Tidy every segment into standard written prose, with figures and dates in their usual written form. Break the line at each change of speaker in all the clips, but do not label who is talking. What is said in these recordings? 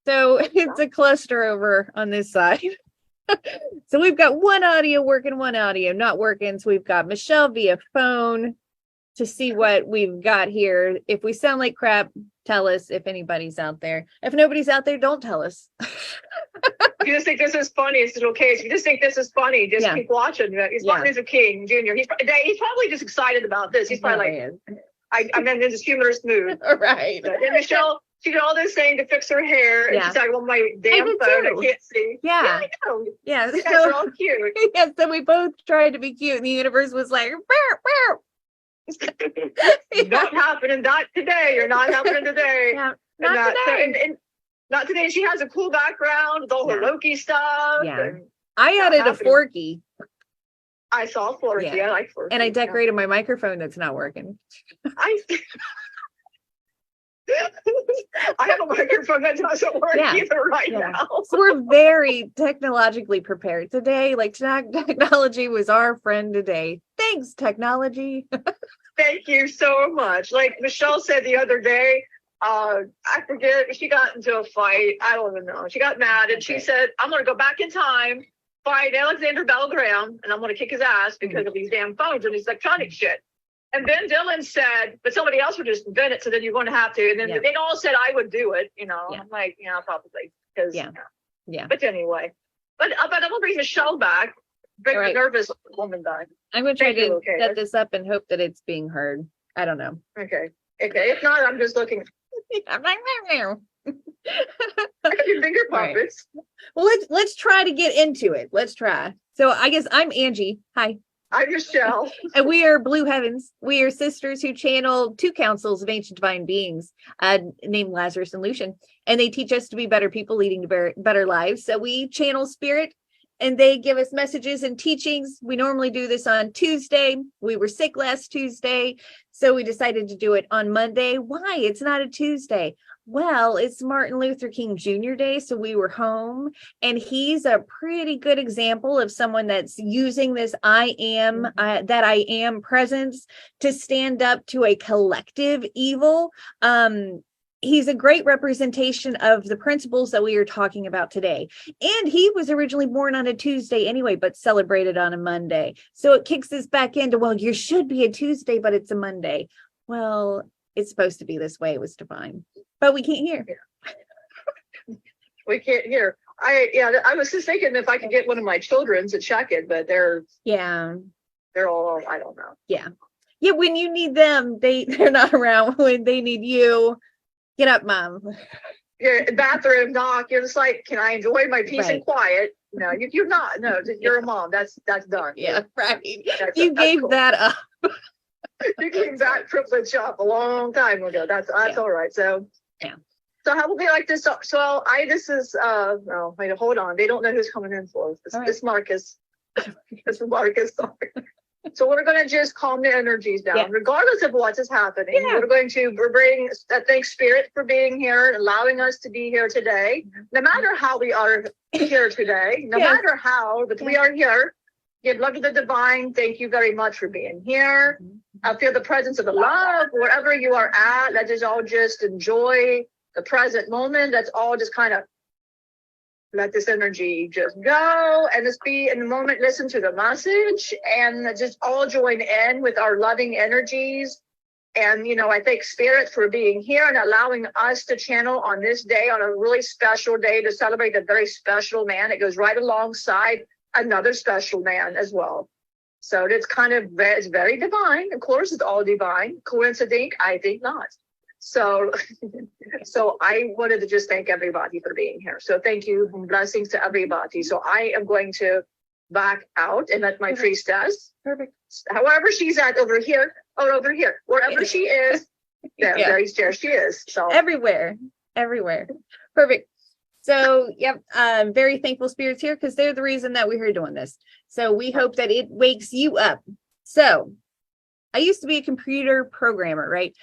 So it's a cluster over on this side. So we've got one audio working, one audio not working. So we've got Michelle via phone to see what we've got here. If we sound like crap, tell us. If anybody's out there. If nobody's out there, don't tell us.
If you just think this is funny, it's okay. If you just think this is funny, just keep watching. He's Martin Luther King Jr. He's probably just excited about this. He's probably I'm in this humorous mood.
Right.
And Michelle, she did all this saying to fix her hair. And she's like, well, my damn phone, I can't see.
Yeah.
I know.
Yeah.
You guys are all cute.
Yeah. So we both tried to be cute, and the universe was like, bow, bow.
Not happening. Not today. You're not happening today.
Yeah. Not today.
And not today. She has a cool background with all her Loki stuff.
Yeah. I added a Forky.
I saw Forky.
Yeah.
I like Forky.
And I decorated my microphone that's not working.
I have a microphone that doesn't work either now.
So we're very technologically prepared today. Like technology was our friend today. Thanks, technology.
Thank you so much. Like Michelle said the other day, I forget, she got into a fight. I don't even know. She got mad and she said, I'm going to go back in time, fight Alexander Bell Graham, and I'm going to kick his ass because of these damn phones and these electronic shit. And Ben Dillon said, but somebody else would just invent it, so then you're going to have to. And then they all said I would do it, you know. I'm like, probably. Because, But anyway. But I'm going to bring Michelle back. Bring the nervous woman back.
I'm going to try to set this up and hope that it's being heard. I don't know.
Okay. If not, I'm just looking.
I'm like,
I got your finger puppets.
Right. Well, let's try to get into it. Let's try. So I guess I'm Angie. Hi.
I'm Michelle.
And we are Blue Heavens. We are sisters who channel two councils of ancient divine beings named Lazarus and Lucian. And they teach us to be better people leading to better lives. So we channel spirit and they give us messages and teachings. We normally do this on Tuesday. We were sick last Tuesday, so we decided to do it on Monday. Why? It's not a Tuesday. Well, it's Martin Luther King Jr. Day, so we were home, and he's a pretty good example of someone that's using this I am presence to stand up to a collective evil. He's a great representation of the principles that we are talking about today. And he was originally born on a Tuesday anyway, but celebrated on a Monday. So it kicks us back into, well, you should be a Tuesday, but it's a Monday. Well, it's supposed to be this way. It was divine, but we can't hear.
We can't hear. I was just thinking if I could get one of my children to check it, but they're all, I don't know.
Yeah. When you need them, they're not around. When they need you, get up, Mom.
You're in the bathroom knock. You're just like, can I enjoy my peace and quiet? No, you're not. No, you're a mom. That's done.
Yeah, right. You gave that up.
You gave that privilege up a long time ago. That's all right. So So how will they like this? So this is no, wait, hold on. They don't know who's coming in for us. This Marcus. This is Marcus. So we're going to just calm the energies down, regardless of what is happening. We're going to bring, thanks Spirit for being here, allowing us to be here today. No matter how we are here today, no matter how, but we are here. Give love to the divine. Thank you very much for being here. I feel the presence of the love wherever you are at. Let's just all just enjoy the present moment. Let's all just kind of let this energy just go and just be in the moment, listen to the message and just all join in with our loving energies. And, I thank Spirit for being here and allowing us to channel on this day, on a really special day to celebrate a very special man. It goes right alongside another special man as well. So it's it's very divine. Of course, it's all divine. Coincidence? I think not. So I wanted to just thank everybody for being here. So thank you and blessings to everybody. So I am going to back out and let my priestess, however she's at over here or over here, wherever she is, there she is. So
everywhere. Perfect. So, very thankful Spirits here because they're the reason that we're here doing this. So we hope that it wakes you up. So I used to be a computer programmer, right?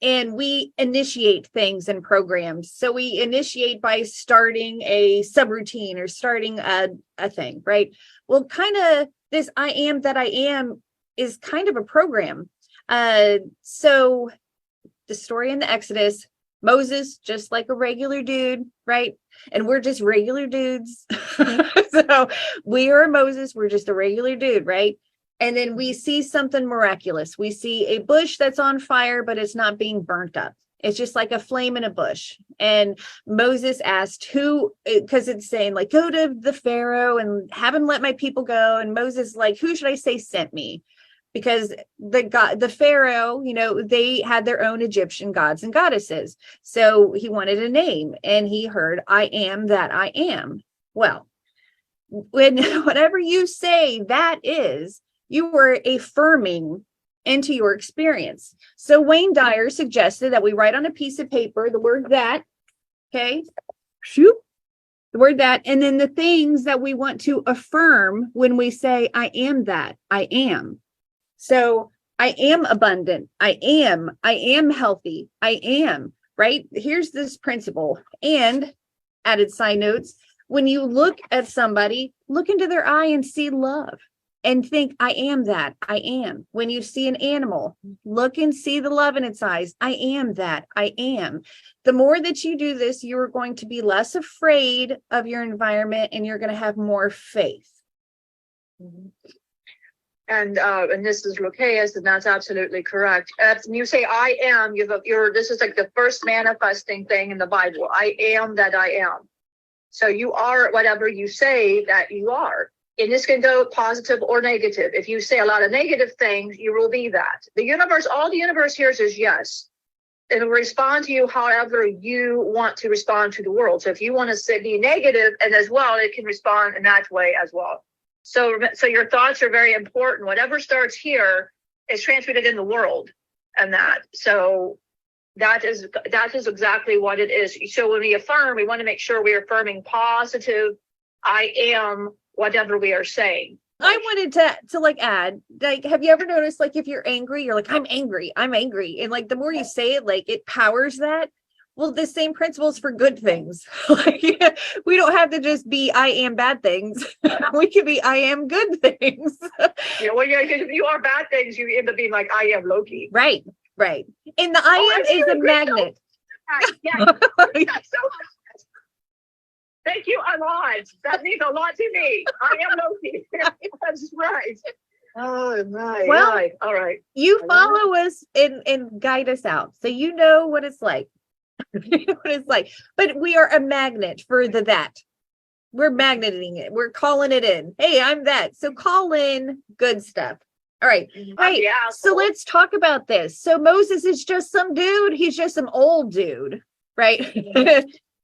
And we initiate things in programs. So we initiate by starting a subroutine or starting a thing, right? Well, kind of this I am that I am is kind of a program. So the story in the Exodus, Moses, just like a regular dude, right? And we're just regular dudes. So we are Moses, we're just a regular dude, right? And then we see something miraculous. We see a bush that's on fire, but it's not being burnt up. It's just like a flame in a bush. And Moses asked who, because it's saying like, go to the Pharaoh and have him let my people go. And Moses like, who should I say sent me? Because the Pharaoh, they had their own Egyptian gods and goddesses. So he wanted a name, and he heard, I am that I am. Well, whatever you say that is, you were affirming into your experience. So Wayne Dyer suggested that we write on a piece of paper the word that, okay, shoot, the word that, and then the things that we want to affirm when we say, I am that, I am. So I am abundant. I am healthy. I am, right? Here's this principle. And added side notes, when you look at somebody, look into their eye and see love and think, I am that. I am. When you see an animal, look and see the love in its eyes. I am that. I am. The more that you do this, you're going to be less afraid of your environment, and you're going to have more faith.
Mm-hmm. And this is Rokeas, and that's absolutely correct. When you say I am, this is like the first manifesting thing in the Bible. I am that I am. So you are whatever you say that you are. And this can go positive or negative. If you say a lot of negative things, you will be that. All the universe hears is yes. It will respond to you however you want to respond to the world. So if you want to be negative, and as well, it can respond in that way as well. So your thoughts are very important. Whatever starts here is transmitted in the world, and that. So that is exactly what it is. So when we affirm, we want to make sure we're affirming positive. I am whatever we are saying.
I wanted to like add, like, have you ever noticed, like, if you're angry, you're like, I'm angry. And like, the more you say it, like, it powers that. Well, the same principles for good things. Like, we don't have to just be I am bad things. We can be I am good things.
Because if you are bad things, you end up being like I am Loki.
Right. And the I am is a magnet.
Yeah. So thank you a lot. That means a lot to me. I am Loki. That's right. Oh my.
Well,
right. All right.
You follow us and guide us out, so you know what it's like. But we are a magnet for that. We're magneting it. We're calling it in. Hey, I'm that. So call in good stuff. All right. Right.
Yeah,
so let's talk about this. So Moses is just some dude. He's just some old dude, right?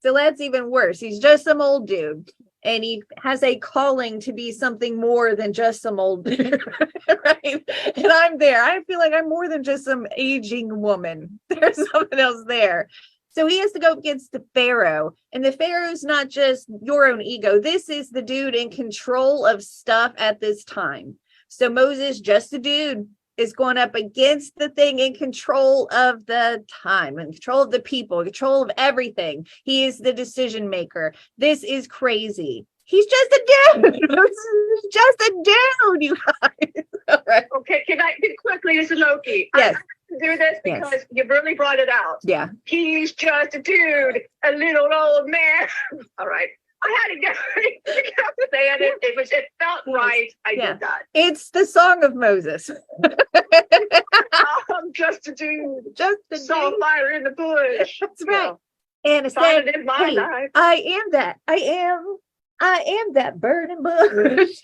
So that's even worse. He's just some old dude, and he has a calling to be something more than just some old dude, right? And I'm there. I feel like I'm more than just some aging woman. There's something else there. So he has to go against the Pharaoh, and the Pharaoh's not just your own ego. This is the dude in control of stuff at this time. So Moses, just a dude, is going up against the thing in control of the time, in control of the people, in control of everything. He is the decision maker. This is crazy. He's just a dude. Just a dude, you guys. All right.
Okay, can I quickly, this is Loki.
Yes.
Do this because you really brought it out.
Yeah.
He's just a dude, a little old man. All right. I had to get saying it. It felt right. I did that.
It's the song of Moses.
I'm just a dude.
Just a
saw
dude.
Fire in the bush.
That's right. And it's
like,
in my life. I am that. I am that burning bush.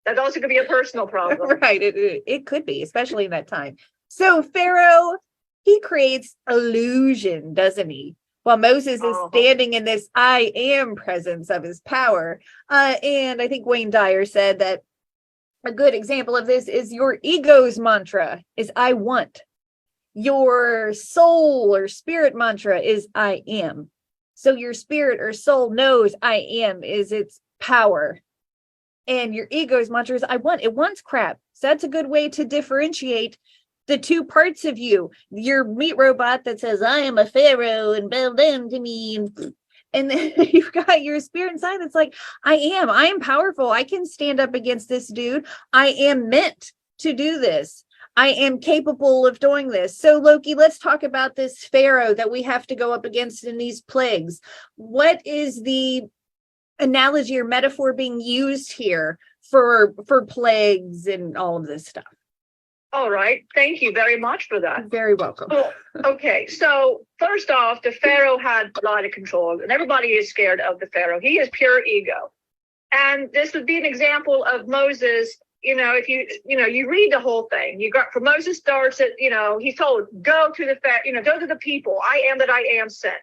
That also could be a personal problem.
Right. It could be, especially in that time. So Pharaoh, he creates illusion, doesn't he? While Moses is standing in this I am presence of his power. And I think Wayne Dyer said that a good example of this is your ego's mantra is I want. Your soul or spirit mantra is I am. So your spirit or soul knows I am is its power. And your ego's mantra is I want. It wants crap. So that's a good way to differentiate the two parts of you. Your meat robot that says I am a pharaoh and bow down to me, and then you've got your spirit inside that's like I am powerful. I can stand up against this dude. I am meant to do this. I am capable of doing this. So Loki, let's talk about this Pharaoh that we have to go up against in these plagues. What is the analogy or metaphor being used here for plagues and all of this stuff?
All right. Thank you very much for that.
You're very welcome.
Okay. So first off, the Pharaoh had a lot of control, and everybody is scared of the Pharaoh. He is pure ego. And this would be an example of Moses. If you read the whole thing, for Moses starts at, he's told, go to the Pharaoh, go to the people. I am that I am sent.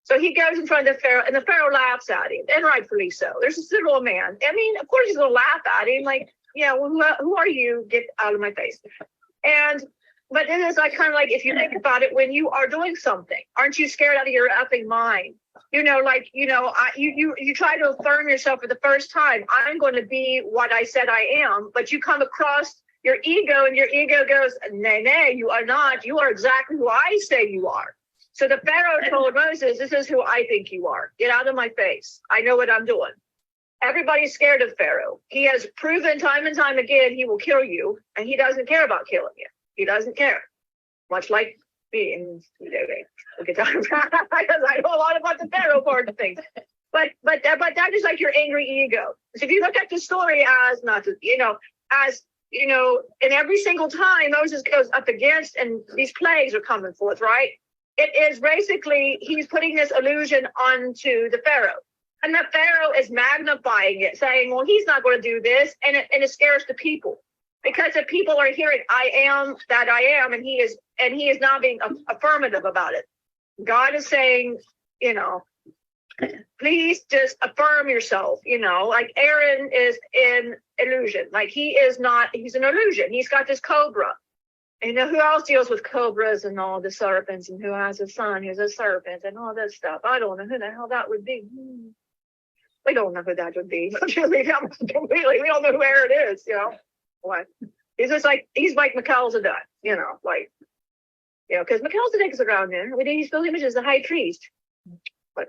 So he goes in front of the Pharaoh, and the Pharaoh laughs at him, and rightfully so. There's this little man. I mean, of course he's going to laugh at him, like, well, who are you? Get out of my face. But it is like kind of like, if you think about it, when you are doing something, aren't you scared out of your effing mind? You try to affirm yourself for the first time. I'm going to be what I said I am, but you come across your ego, and your ego goes, nay, you are not. You are exactly who I say you are. So the Pharaoh told Moses, this is who I think you are. Get out of my face. I know what I'm doing. Everybody's scared of Pharaoh. He has proven time and time again he will kill you, and he doesn't care about killing you. He doesn't care. Much like me. And we'll get down because I know a lot about the Pharaoh part of things. But that is like your angry ego. So if you look at the story as and every single time Moses goes up against, and these plagues are coming forth, right? It is basically, he's putting this illusion onto the Pharaoh. And the Pharaoh is magnifying it, saying, well, he's not going to do this. And it scares the people. Because the people are hearing, I am that I am, and he is not being affirmative about it. God is saying, please just affirm yourself, like Aaron is in illusion. Like he's an illusion. He's got this cobra. And who else deals with cobras and all the serpents, and who has a son who's a serpent and all that stuff? I don't know who the hell that would be. We don't know who that would be. Completely, we don't know who Aaron is, What? He's like Melchizedek, because Melchizedek is around there. He still images the high priest. But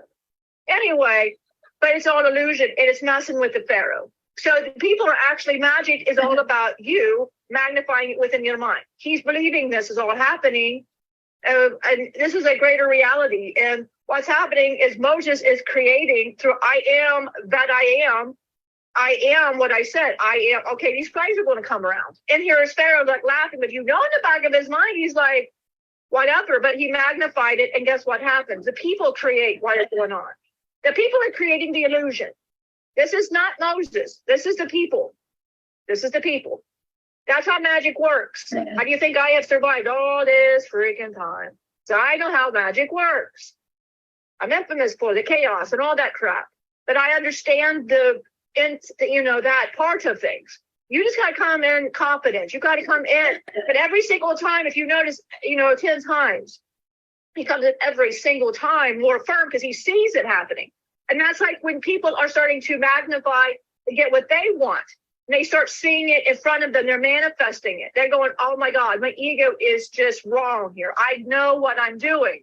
anyway, but it's all illusion, and it's messing with the Pharaoh. So the people are actually, magic is all about you magnifying it within your mind. He's believing this is all happening, and this is a greater reality. And what's happening is Moses is creating through I am that I am. I am what I said. I am. Okay, these plagues are going to come around. And here is Pharaoh like laughing, but in the back of his mind, he's like, whatever. But he magnified it, and guess what happens? The people create what is going on. The people are creating the illusion. This is not Moses. This is the people. This is the people. That's how magic works. How do you think I have survived all this freaking time? So I know how magic works. I'm infamous for the chaos and all that crap. But I understand that part of things. You just got to come in confident. You got to come in. But every single time, if you notice, 10 times, he comes in every single time more firm because he sees it happening. And that's like when people are starting to magnify to get what they want. And they start seeing it in front of them. They're manifesting it. They're going, oh my God, my ego is just wrong here. I know what I'm doing.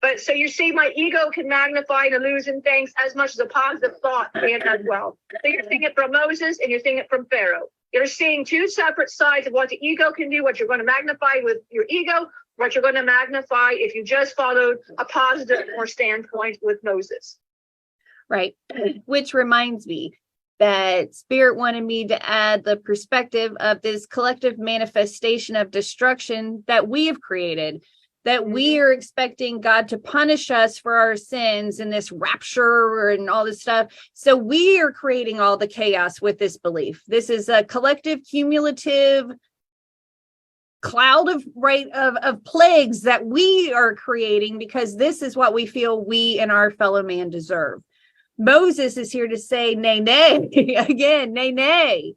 But so you see, my ego can magnify and illusion things as much as a positive thought can as well. So you're seeing it from Moses, and you're seeing it from Pharaoh. You're seeing two separate sides of what the ego can do, what you're going to magnify with your ego, what you're going to magnify if you just followed a positive or standpoint with Moses.
Right. Which reminds me that Spirit wanted me to add the perspective of this collective manifestation of destruction that we have created, that we are expecting God to punish us for our sins and this rapture and all this stuff. So we are creating all the chaos with this belief. This is a collective, cumulative cloud of plagues that we are creating because this is what we feel we and our fellow man deserve. Moses is here to say, nay, again, nay.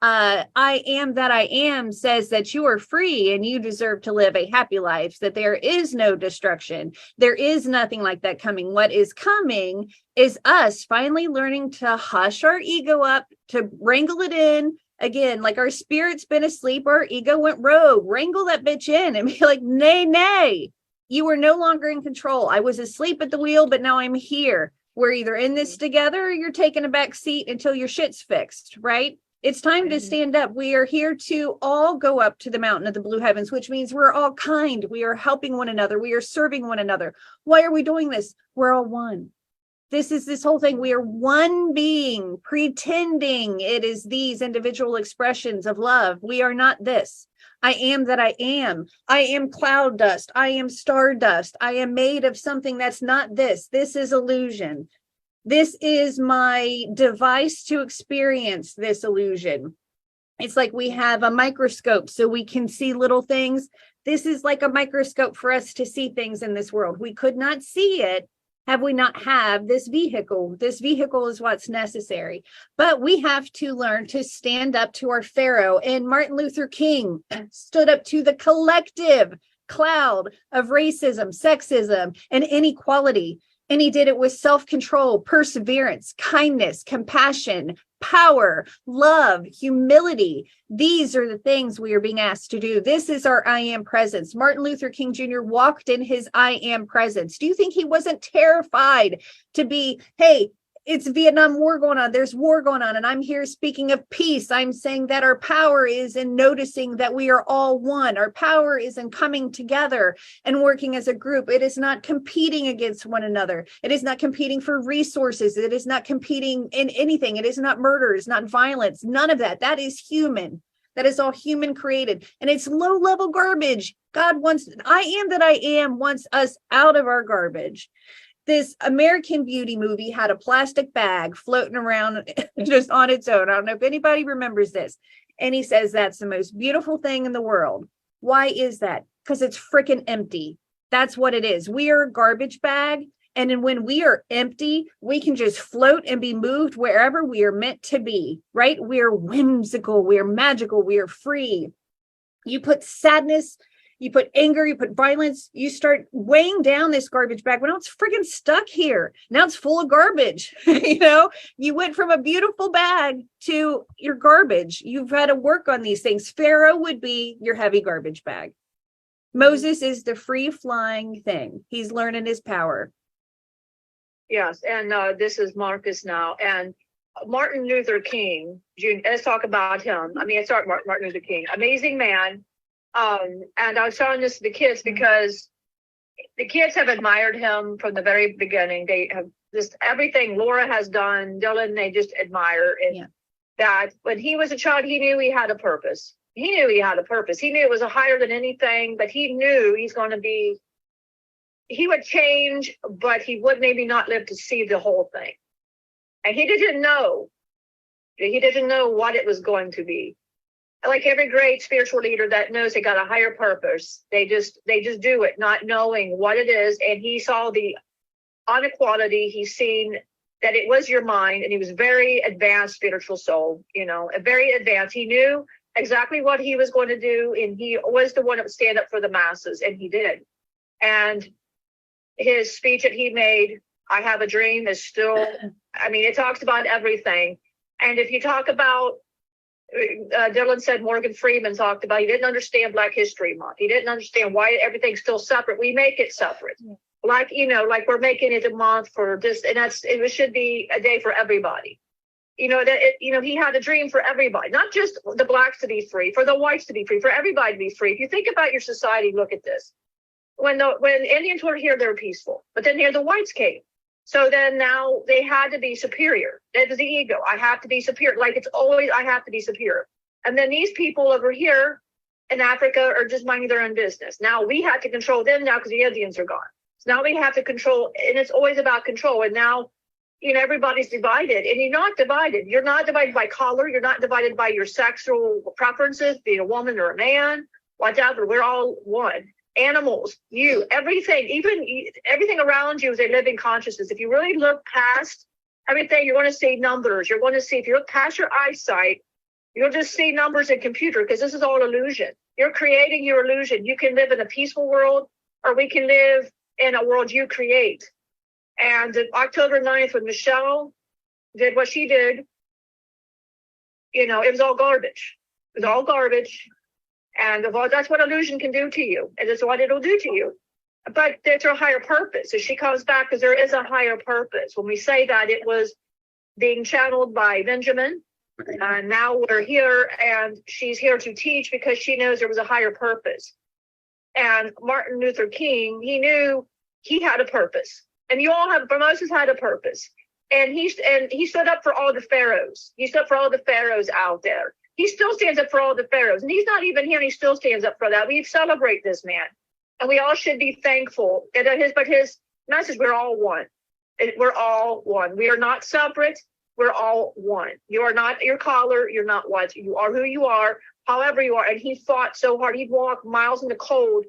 I am that I am says that you are free and you deserve to live a happy life, that there is no destruction. There is nothing like that coming. What is coming is us finally learning to hush our ego up, to wrangle it in. Again, like our spirit's been asleep, our ego went rogue. Wrangle that bitch in and be like, nay, you are no longer in control. I was asleep at the wheel, but now I'm here. We're either in this together or you're taking a back seat until your shit's fixed, right? It's time to stand up. We are here to all go up to the mountain of the blue heavens, which means we're all kind. We are helping one another. We are serving one another. Why are we doing this? We're all one. This is this whole thing. We are one being, pretending it is these individual expressions of love. We are not this. I am that I am. I am cloud dust. I am stardust. I am made of something that's not this. This is illusion. This is my device to experience this illusion. It's like we have a microscope so we can see little things. This is like a microscope for us to see things in this world. We could not see it have we not have this vehicle. This vehicle is what's necessary. But we have to learn to stand up to our Pharaoh. And Martin Luther King stood up to the collective cloud of racism, sexism, and inequality. And he did it with self-control, perseverance, kindness, compassion, power, love, humility. These are the things we are being asked to do. This is our I am presence. Martin Luther King Jr. walked in his I am presence. Do you think he wasn't terrified to be, hey, it's Vietnam War going on. There's war going on. And I'm here speaking of peace. I'm saying that our power is in noticing that we are all one. Our power is in coming together and working as a group. It is not competing against one another. It is not competing for resources. It is not competing in anything. It is not murder. It's not violence. None of that. That is human. That is all human created. And it's low level garbage. God wants, I am that I am wants us out of our garbage. This American Beauty movie had a plastic bag floating around just on its own. I don't know if anybody remembers this. And he says, that's the most beautiful thing in the world. Why is that? Because it's freaking empty. That's what it is. We are a garbage bag. And then when we are empty, we can just float and be moved wherever we are meant to be, right? We are whimsical. We are magical. We are free. You put sadness, you put anger, you put violence, you start weighing down this garbage bag. Well, now it's freaking stuck here. Now it's full of garbage. You went from a beautiful bag to your garbage. You've had to work on these things. Pharaoh would be your heavy garbage bag. Moses is the free flying thing. He's learning his power.
Yes. And this is Marcus now. And Martin Luther King Jr., let's talk about him. Let's start Martin Luther King. Amazing man. And I was showing this to the kids because the kids have admired him from the very beginning. They have just everything Laura has done, Dylan, they just admire. And that when he was a child, he knew he had a purpose. He knew he had a purpose. He knew it was a higher than anything, but he knew he would change, but he would maybe not live to see the whole thing. And he didn't know what it was going to be. Like every great spiritual leader that knows they got a higher purpose, they just do it, not knowing what it is. And he saw the inequality. He's seen that it was your mind, and he was very advanced spiritual soul, a very advanced. He knew exactly what he was going to do, and he was the one that would stand up for the masses, and he did. And his speech that he made, I have a dream, is still, it talks about everything. And if you talk about, Dylan said Morgan Freeman talked about, he didn't understand Black History Month. He didn't understand why everything's still separate. We make it separate. Like we're making it a month for this, and it should be a day for everybody. He had a dream for everybody, not just the Blacks to be free, for the whites to be free, for everybody to be free. If you think about your society, look at this. When Indians were here, they were peaceful, but then here the whites came. So then now they had to be superior. That was the ego. I have to be superior. Like it's always, I have to be superior. And then these people over here in Africa are just minding their own business. Now we have to control them now because the Indians are gone. So now we have to control, and it's always about control. And now, everybody's divided, and you're not divided. You're not divided by color. You're not divided by your sexual preferences, being a woman or a man, whatever. We're all one. Animals, everything, even everything around you is a living consciousness. If you really look past everything, you're going to see numbers. You're going to see, if you look past your eyesight, you'll just see numbers in computer, because this is all illusion. You're creating your illusion. You can live in a peaceful world, or we can live in a world you create. And October 9th, when Michelle did what she did, it was all garbage. It was all garbage. And that's what illusion can do to you. And it's what it'll do to you. But there's a higher purpose. So she comes back because there is a higher purpose. When we say that, it was being channeled by Benjamin. And now we're here, and she's here to teach because she knows there was a higher purpose. And Martin Luther King, he knew he had a purpose, and you all have. Moses had a purpose, and he stood up for all the pharaohs. He stood up for all the pharaohs out there. He still stands up for all the pharaohs, and he's not even here. And he still stands up for that. We celebrate this man, and we all should be thankful. And his message: we're all one. We're all one. We are not separate. We're all one. You are not your collar. You're not what. You are who you are, however you are. And he fought so hard. He'd walk miles in the cold.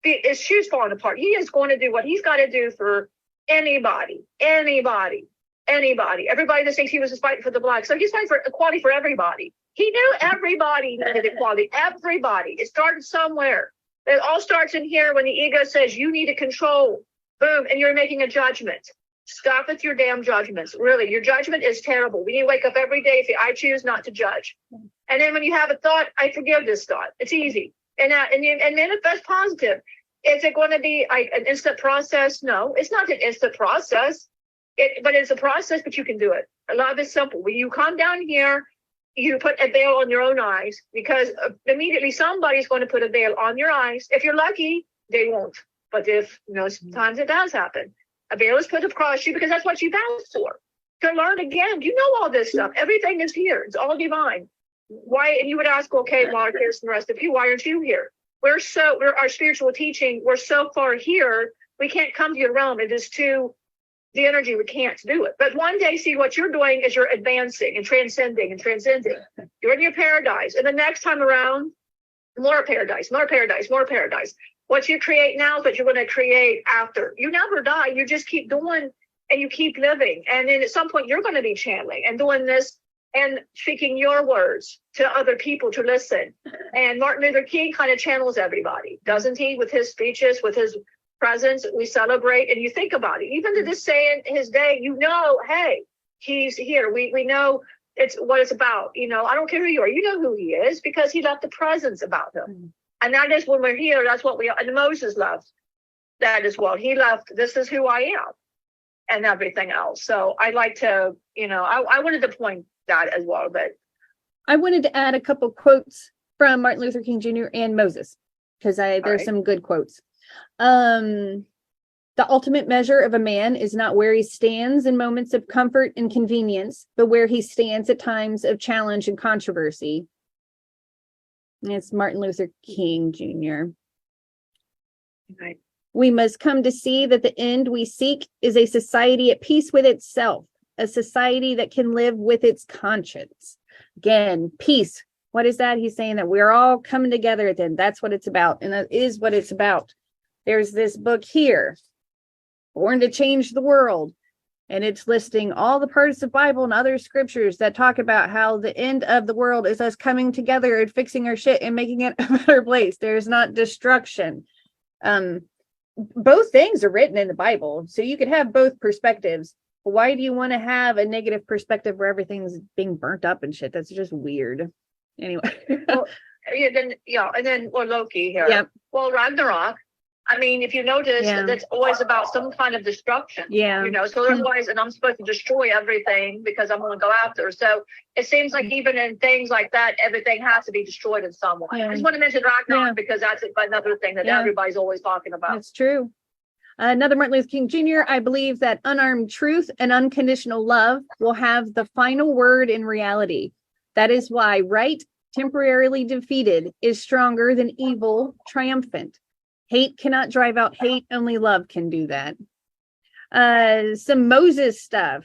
His shoes falling apart. He is going to do what he's got to do for anybody. Everybody that thinks he was just fighting for the blacks. So he's fighting for equality for everybody. He knew everybody needed equality. Everybody. It started somewhere. It all starts in here when the ego says you need to control. Boom. And you're making a judgment. Stop with your damn judgments. Really, your judgment is terrible. We need to wake up every day and say, I choose not to judge. And then when you have a thought, I forgive this thought. It's easy. And manifest positive. Is it going to be like an instant process? No, it's not an instant process. But it's a process, but you can do it. A lot of it's simple. When you come down here, you put a veil on your own eyes, because immediately somebody's going to put a veil on your eyes. If you're lucky, they won't. But if, sometimes it does happen. A veil is put across you because that's what you've asked for. To learn again. You know all this stuff. Everything is here. It's all divine. Why? And you would ask, okay, Mark, here's the rest of you. Why aren't you here? We're our spiritual teaching. We're so far here. We can't come to your realm. It is too, the energy, we can't do it. But one day, see, what you're doing is you're advancing and transcending. You're in your paradise. And the next time around, more paradise. What you create now is what you're going to create after. You never die. You just keep doing and you keep living. And then at some point, you're going to be channeling and doing this and speaking your words to other people to listen. And Martin Luther King kind of channels everybody, doesn't he? With his speeches, with his presence, we celebrate. And you think about it. Even to this day in his day, hey, he's here. We know it's what it's about. I don't care who you are. You know who he is because he left a presence about him. And that is when we're here, that's what and Moses left that as well. He left, this is who I am and everything else. So I like to, I wanted to point that as well. But
I wanted to add a couple quotes from Martin Luther King Jr. and Moses, because there's some good quotes. The ultimate measure of a man is not where he stands in moments of comfort and convenience, but where he stands at times of challenge and controversy. It's Martin Luther King Jr.
Right.
We must come to see that the end we seek is a society at peace with itself, a society that can live with its conscience. Again, peace. What is that? He's saying that we're all coming together then. That's what it's about. And that is what it's about. There's this book here, Born to Change the World. And it's listing all the parts of Bible and other scriptures that talk about how the end of the world is us coming together and fixing our shit and making it a better place. There's not destruction. Both things are written in the Bible, so you could have both perspectives. But why do you want to have a negative perspective where everything's being burnt up and shit? That's just weird. Anyway.
And then Loki here.
Yep.
Well, Ragnarok. I mean, if you notice, that's always about some kind of destruction.
Yeah.
So there's always, and I'm supposed to destroy everything because I'm going to go after. So it seems like even in things like that, everything has to be destroyed in some way.
Yeah.
I just want to mention Ragnarok because that's another thing that everybody's always talking about.
That's true. Another Martin Luther King Jr., I believe that unarmed truth and unconditional love will have the final word in reality. That is why right, temporarily defeated, is stronger than evil, triumphant. Hate cannot drive out hate. Only love can do that. Some Moses stuff.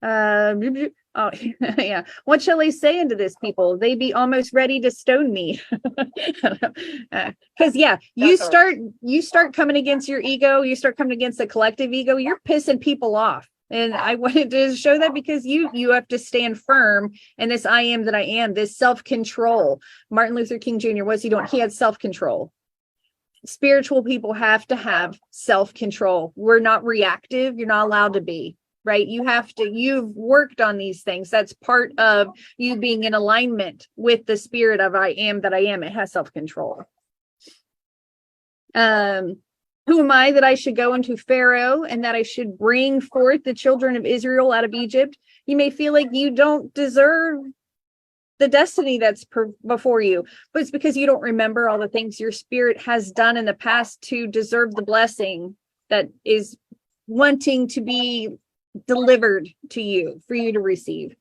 Oh, yeah. What shall I say unto this people? They be almost ready to stone me. Because you start coming against your ego. You start coming against the collective ego. You're pissing people off. And I wanted to show that because you have to stand firm in this I am that I am, this self-control. Martin Luther King Jr., what's he doing? He had self-control. Spiritual people have to have self-control. We're not reactive. You're not allowed to be, right? You've worked on these things. That's part of you being in alignment with the spirit of I am that I am. It has self-control. Who am I that I should go unto Pharaoh and that I should bring forth the children of Israel out of Egypt? You may feel like you don't deserve the destiny that's before you, but it's because you don't remember all the things your spirit has done in the past to deserve the blessing that is wanting to be delivered to you for you to receive.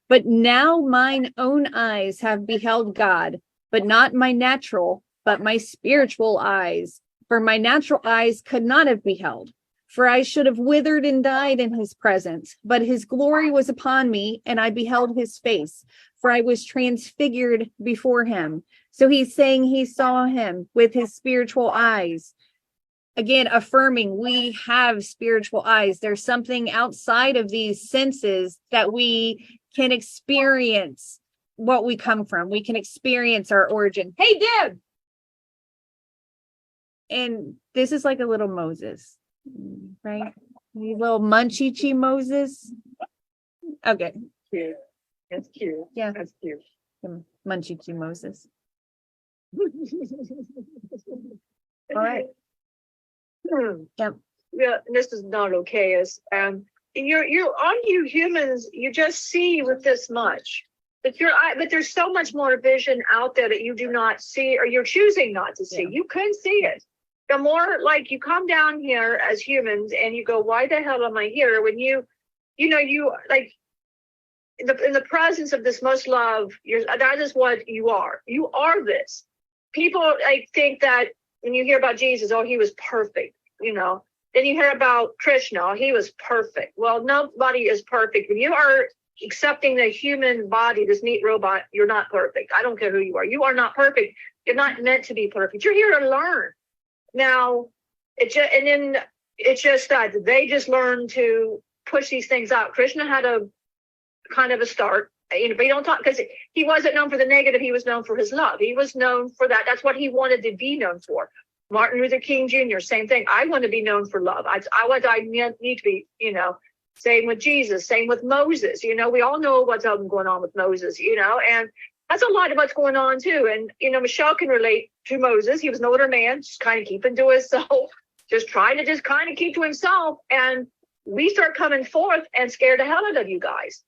But now mine own eyes have beheld God, but not my natural, but my spiritual eyes. For my natural eyes could not have beheld, for I should have withered and died in his presence. But his glory was upon me, and I beheld his face, for I was transfigured before him. So he's saying he saw him with his spiritual eyes. Again, affirming we have spiritual eyes. There's something outside of these senses that we can experience what we come from. We can experience our origin. Hey, Deb! And this is like a little Moses, right? These little munchie Moses. Okay.
Cute. That's cute.
Yeah.
That's cute.
Munchie Moses. All right.
Yep. Yeah, this is not okay. You're on you humans, you just see with this much. But there's so much more vision out there that you do not see, or you're choosing not to see. Yeah. You can see it. The more like you come down here as humans and you go, why the hell am I here? When you like in the presence of this most love, that is what you are. You are this. People like think that when you hear about Jesus, oh, he was perfect, Then you hear about Krishna, oh, he was perfect. Well, nobody is perfect. When you are accepting the human body, this neat robot, you're not perfect. I don't care who you are. You are not perfect. You're not meant to be perfect. You're here to learn. Now, it's just that they just learn to push these things out. Krishna had a kind of a start, but you don't talk, because he wasn't known for the negative. He was known for his love. He was known for that. That's what he wanted to be known for. Martin Luther King Jr., same thing. I want to be known for love. I need to be, same with Jesus, same with Moses. We all know what's going on with Moses, and that's a lot of what's going on too. And, Michelle can relate to Moses. He was an older man, just kind of keeping to himself, just trying to just kind of keep to himself. And we start coming forth and scare the hell out of you guys.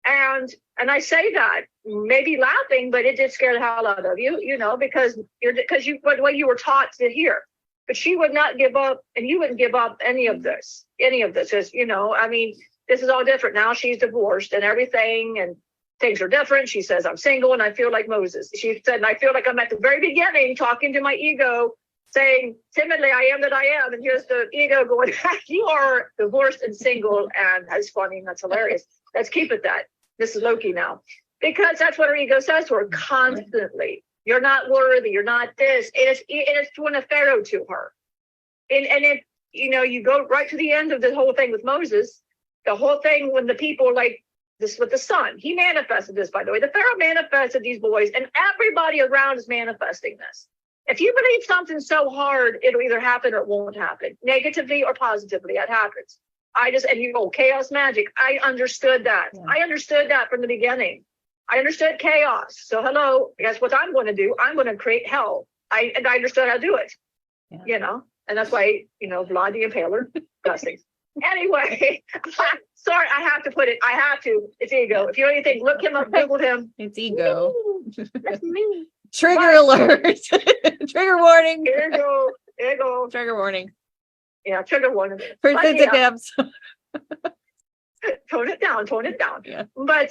And I say that maybe laughing, but it did scare the hell out of you, because the way you were taught to hear. But she would not give up, and you wouldn't give up any of this. As, this is all different. Now she's divorced and everything, and things are different. She says, I'm single and I feel like Moses. She said, and I feel like I'm at the very beginning talking to my ego, saying timidly, I am that I am. And here's the ego going, you are divorced and single. And that's funny. And that's hilarious. Let's keep it that. This is Loki now. Because that's what her ego says to her constantly. You're not worthy. You're not this. It's doing a Pharaoh to her. And if, you go right to the end of the whole thing with Moses, the whole thing when the people like, this with the son, he manifested this, by the way. The Pharaoh manifested these boys, and everybody around is manifesting this. If you believe something so hard, it'll either happen or it won't happen, negatively or positively. It happens. Chaos magic. I understood that. Yeah. I understood that from the beginning. I understood chaos. So hello, guess what I'm going to do? I'm going to create hell. I understood how to do it. Yeah. And that's why Vlad the Impaler does things. Anyway, sorry, I have to put it. I have to. It's ego. If you know anything, look him up, Google him.
It's ego.
That's me.
Trigger alert. Trigger warning.
Ego.
Trigger warning.
Yeah, trigger warning.
For sensitives.
Tone it down.
Yeah.
But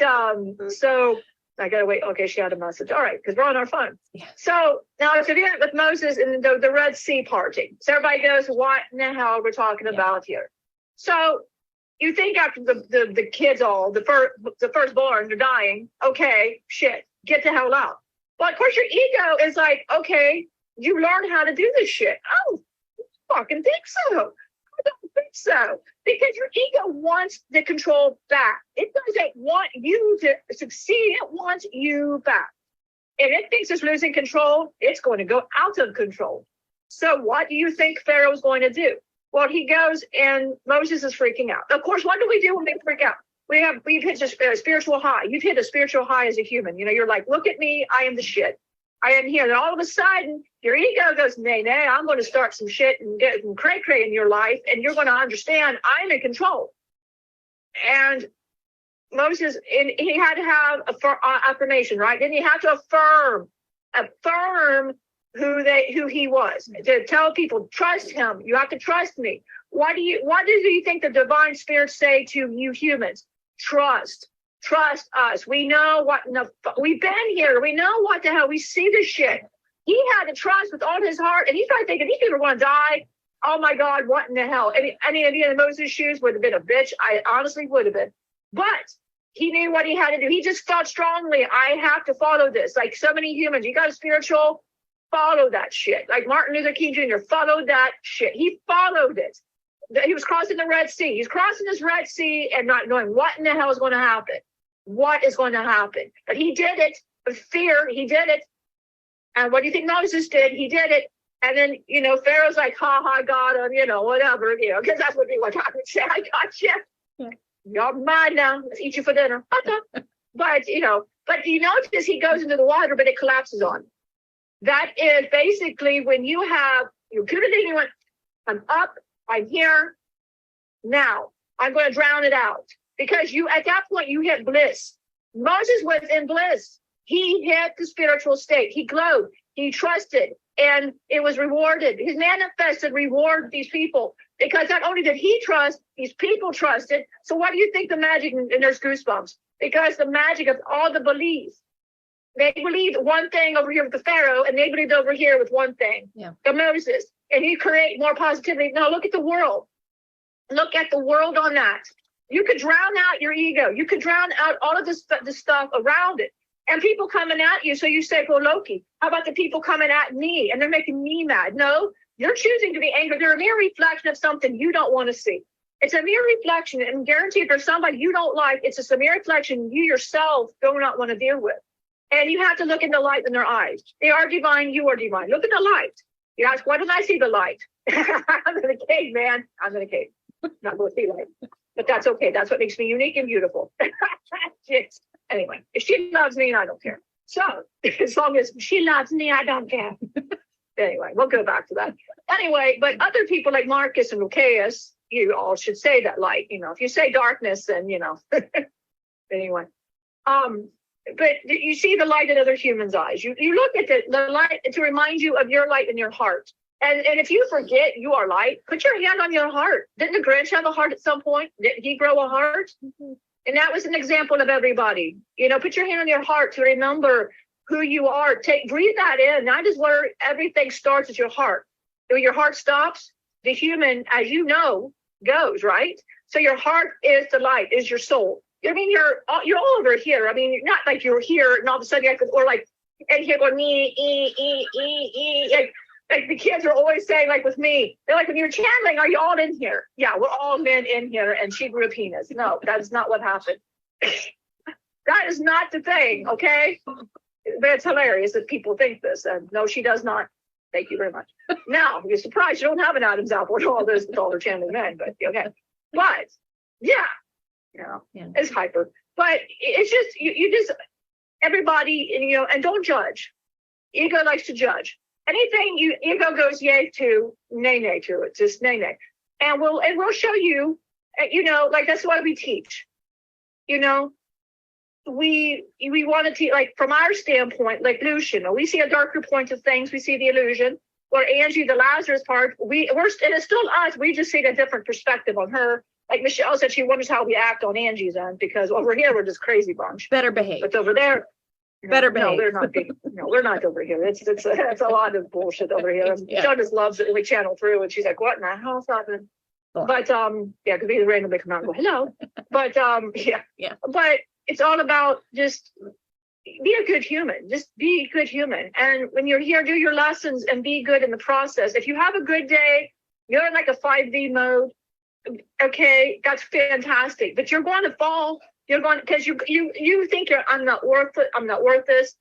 so I gotta wait. Okay, she had a message. All right, because we're on our phone. Yeah. So now it's with Moses and the Red Sea parting. So everybody goes, what in the hell we're talking about here? So you think after the kids the firstborn, they're dying. Okay, shit, get the hell out. Well, of course, your ego is like, okay, you learned how to do this shit. Oh, I fucking think so. I don't think so. Because your ego wants the control back. It doesn't want you to succeed. It wants you back. If it thinks it's losing control, it's going to go out of control. So what do you think Pharaoh's going to do? Well, he goes and Moses is freaking out. Of course, what do we do when we freak out? We've hit a spiritual high. You've hit a spiritual high as a human. You're like, look at me. I am the shit. I am here. And all of a sudden, your ego goes, nay, I'm going to start some shit and get some cray-cray in your life, and you're going to understand I'm in control. And Moses, and he had to have affirmation, right? Didn't he have to affirm who he was, to tell people, trust him. You have to trust me. What do you think the divine spirits say to you humans? Trust us. We know we've been here. We know what the hell. We see this shit. He had to trust with all his heart, and he's probably thinking these people are going to die. Oh my God, what in the hell? Any of Moses' shoes would have been a bitch. I honestly would have been, but he knew what he had to do. He just felt strongly, I have to follow this. Like so many humans, you got a spiritual, follow that shit. Like Martin Luther King Jr. followed that shit. He followed it. He was crossing the Red Sea. He's crossing this Red Sea and not knowing what in the hell is going to happen. What is going to happen? But he did it with fear. He did it. And what do you think Moses did? He did it. And then, Pharaoh's like, ha, got him, whatever, because that's what people I would say. I got you. Yeah. You're mine now. Let's eat you for dinner. But, but you notice he goes into the water, but it collapses on him. That is basically when you put it in, you went, I'm up, I'm here. Now, I'm going to drown it out. Because at that point, you hit bliss. Moses was in bliss. He hit the spiritual state. He glowed. He trusted. And it was rewarded. He manifested reward these people. Because not only did he trust, these people trusted. So what do you think the magic, and there's goosebumps, because the magic of all the beliefs, they believed one thing over here with the Pharaoh, and they believed over here with one thing, the Moses. And he create more positivity. Now look at the world. Look at the world on that. You could drown out your ego. You could drown out all of this stuff around it. And people coming at you. So you say, well, Loki, how about the people coming at me? And they're making me mad. No, you're choosing to be angry. They're a mere reflection of something you don't want to see. It's a mere reflection. And guaranteed there's somebody you don't like. It's just a mere reflection you yourself do not want to deal with. And you have to look in the light in their eyes. They are divine. You are divine. Look in the light. You ask, why did I see the light? I'm in a cave, man. I'm in a cave. Not going to see light. But that's okay. That's what makes me unique and beautiful. Anyway, if she loves me, I don't care. So as long as she loves me, I don't care. Anyway, we'll go back to that. Anyway, but other people like Marcus and Lucaeus, you all should say that light. If you say darkness, then anyway. But you see the light in other humans' eyes. You look at the light to remind you of your light in your heart. And if you forget you are light, put your hand on your heart. Didn't the Grinch have a heart at some point? Did he grow a heart? Mm-hmm. And that was an example of everybody. Put your hand on your heart to remember who you are. Breathe that in. That is where everything starts at your heart. When your heart stops, the human, as you know, goes, right? So your heart is the light, is your soul. I mean, you're all over here. I mean, not like you're here and all of a sudden and here going me, like the kids are always saying, like with me, they're like, when you're channeling, are you all in here? Yeah, we're all men in here, and she grew a penis. No, that's not what happened. That is not the thing, okay? But it's hilarious that people think this, and no, she does not. Thank you very much. Now, you're surprised you don't have an Adam's apple with all their channeling men, but okay. But yeah. It's hyper. But it's just you just everybody, and don't judge. Ego likes to judge. Anything ego goes yay to, nay to it, just nay. And we'll show you, like that's why we teach. We want to teach, like from our standpoint, like illusion. We see a darker point of things. We see the illusion. Where Angie, the Lazarus part, and it's still us. We just see a different perspective on her. Like Michelle said, she wonders how we act on Angie's end, because over here we're just crazy bunch.
Better behave.
But over there,
better behave.
No, they're not. We're not over here. It's a lot of bullshit over here. Michelle just loves it. We channel through, and she's like, "What in the hell's happening?" Oh. But because we randomly come out and go, "Hello," but yeah. But it's all about just be a good human. Just be a good human. And when you're here, do your lessons and be good in the process. If you have a good day, you're in like a 5D mode. Okay, that's fantastic. But you're going to fall. You're going because you think I'm not worth it. I'm not worth this.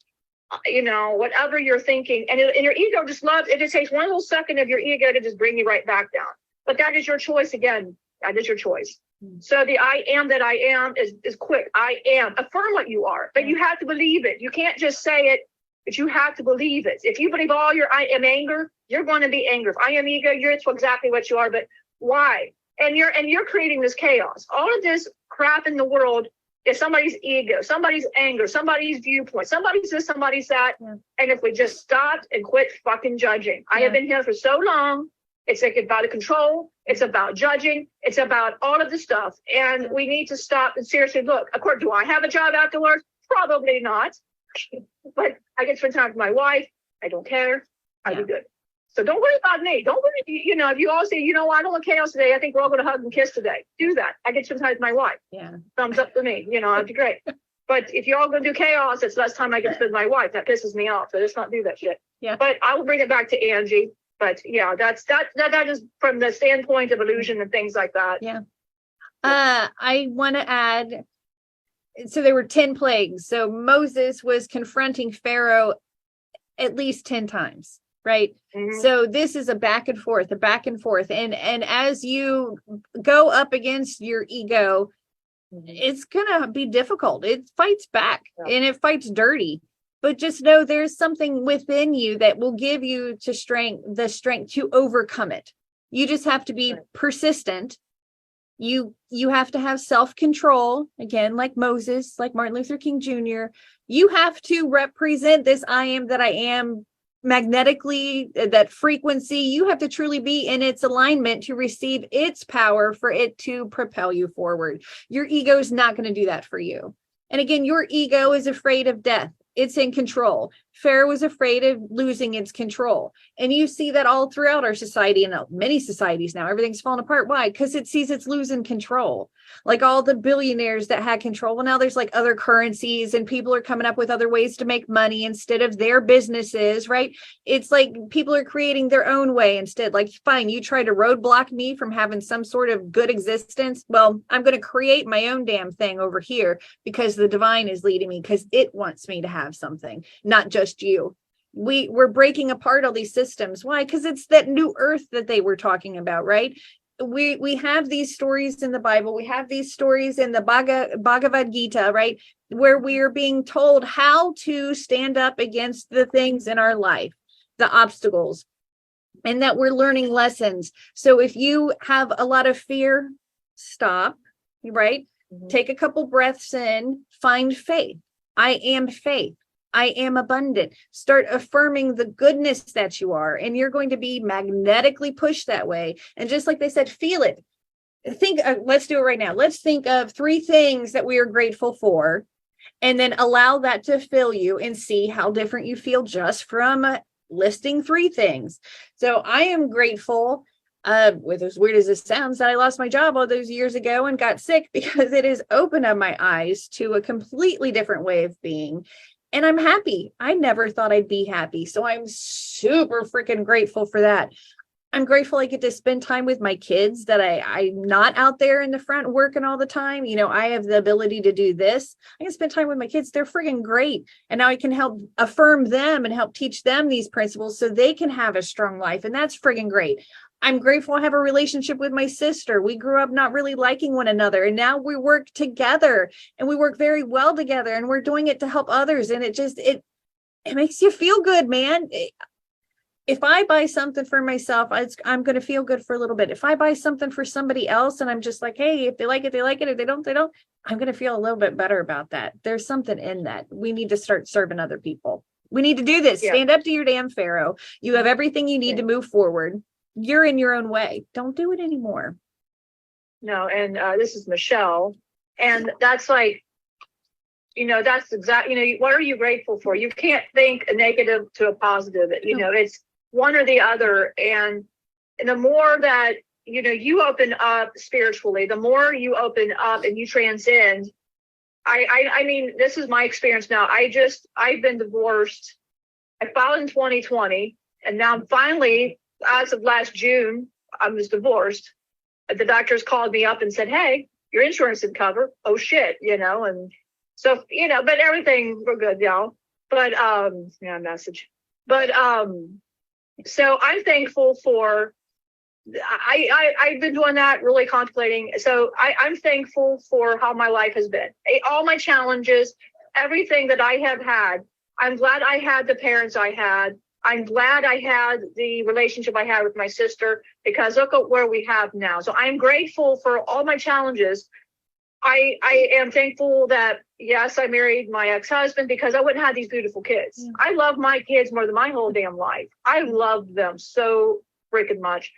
Whatever you're thinking, and your ego just loves it. Just takes one little second of your ego to just bring you right back down. But that is your choice again. That is your choice. So the I am that I am is quick. I am. Affirm what you are, but you have to believe it. You can't just say it but you have to believe it. If you believe all your I am anger, you're going to be angry. If I am ego, it's exactly what you are. But why? And you're creating this chaos. All of this crap in the world is somebody's ego, somebody's anger, somebody's viewpoint, somebody's this, somebody's that. Yeah. And if we just stopped and quit fucking judging. I have been here for so long. It's like about control. It's about judging. It's about all of this stuff. And we need to stop and seriously look. Of course, do I have a job afterwards? Probably not. But I get to spend time with my wife. I don't care. I'll be good. So don't worry about me. Don't worry. If you all say, I don't want chaos today. I think we're all going to hug and kiss today. Do that. I get to spend time with my wife. Yeah. Thumbs up to me. That'd be great. But if you're all going to do chaos, it's less time I get to spend with my wife. That pisses me off. So let's not do that shit. Yeah. But I will bring it back to Angie. But yeah, that is from the standpoint of illusion and things like that. Yeah.
I want to add, so there were 10 plagues. So Moses was confronting Pharaoh at least 10 times, right? Mm-hmm. So this is a back and forth. And as you go up against your ego, it's going to be difficult. It fights back and it fights dirty. But just know there's something within you that will give you the strength to overcome it. You just have to be persistent. You have to have self-control, again, like Moses, like Martin Luther King Jr. You have to represent this I am that I am magnetically, that frequency. You have to truly be in its alignment to receive its power for it to propel you forward. Your ego is not going to do that for you. And again, your ego is afraid of death. It's in control. Pharaoh was afraid of losing its control. And you see that all throughout our society and many societies now. Everything's falling apart. Why? Because it sees it's losing control. Like all the billionaires that had control. Well, now there's like other currencies and people are coming up with other ways to make money instead of their businesses, right? It's like people are creating their own way instead. Like, fine, you try to roadblock me from having some sort of good existence. Well, I'm going to create my own damn thing over here because the divine is leading me, because it wants me to have something, not just you. We're breaking apart all these systems. Why? Because it's that new earth that they were talking about, right? We have these stories in the Bible. We have these stories in the Bhagavad Gita, right? Where we are being told how to stand up against the things in our life, the obstacles, and that we're learning lessons. So if you have a lot of fear, stop, right? Mm-hmm. Take a couple breaths in, find faith. I am faith. I am abundant. Start affirming the goodness that you are, and you're going to be magnetically pushed that way. And just like they said, feel it. Let's do it right now. Let's think of 3 things that we are grateful for, and then allow that to fill you and see how different you feel just from listing 3 things. So I am grateful, with as weird as this sounds, that I lost my job all those years ago and got sick, because it has opened up my eyes to a completely different way of being. And I'm happy. I never thought I'd be happy. So I'm super freaking grateful for that. I'm grateful I get to spend time with my kids, that I'm not out there in the front working all the time. I have the ability to do this. I can spend time with my kids. They're freaking great. And now I can help affirm them and help teach them these principles so they can have a strong life. And that's freaking great. I'm grateful I have a relationship with my sister. We grew up not really liking one another, and now we work together, and we work very well together, and we're doing it to help others. And it makes you feel good, man. If I buy something for myself, I'm going to feel good for a little bit. If I buy something for somebody else and I'm just like, hey, if they like it, they like it. If they don't, they don't. I'm going to feel a little bit better about that. There's something in that. We need to start serving other people. We need to do this. Yeah. Stand up to your damn Pharaoh. You have everything you need to move forward. You're in your own way. Don't do it anymore.
No, and this is Michelle. And that's like, that's exactly, what are you grateful for? You can't think a negative to a positive. It's one or the other. And the more that, you open up spiritually, the more you open up and you transcend. I mean, this is my experience now. I've been divorced. I filed in 2020, and now I'm finally, as of last June, I was divorced. The doctors called me up and said, hey, your insurance didn't cover. Oh shit, and so, but everything, we're good, y'all. But, message. But, so I'm thankful for, I've been doing that, really contemplating. So I'm thankful for how my life has been. All my challenges, everything that I have had, I'm glad I had the parents I had. I'm glad I had the relationship I had with my sister, because look at where we have now. So I'm grateful for all my challenges. I am thankful that, yes, I married my ex-husband, because I wouldn't have these beautiful kids. Yeah. I love my kids more than my whole damn life. I love them so freaking much.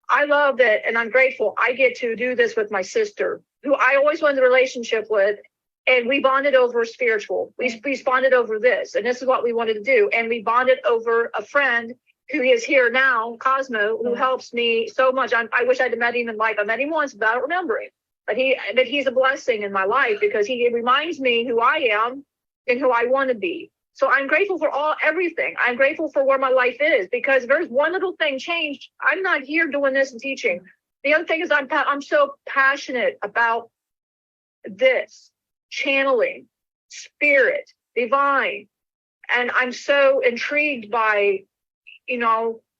I love that, and I'm grateful I get to do this with my sister, who I always wanted a relationship with, and we bonded over spiritual. We bonded over this, and this is what we wanted to do. And we bonded over a friend who is here now, Cosmo, who helps me so much. I wish I'd met him in life. I met him once, but I don't remember him. But he's a blessing in my life, because he reminds me who I am and who I want to be. So I'm grateful for everything. I'm grateful for where my life is, because there's one little thing changed. I'm not here doing this and teaching. The other thing is I'm so passionate about this, channeling, spirit, divine. And I'm so intrigued by,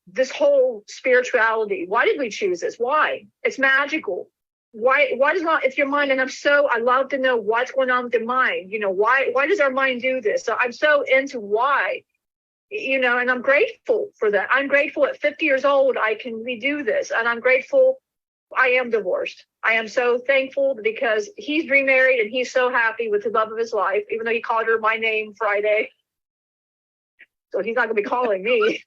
this whole spirituality. Why did we choose this? Why? It's magical. Why does not, it's your mind? And I love to know what's going on with the mind. Why does our mind do this? So I'm so into why, and I'm grateful for that. I'm grateful at 50 years old, I can redo this. And I'm grateful I am divorced. I am so thankful, because he's remarried and he's so happy with the love of his life, even though he called her my name Friday. So he's not going to be calling me.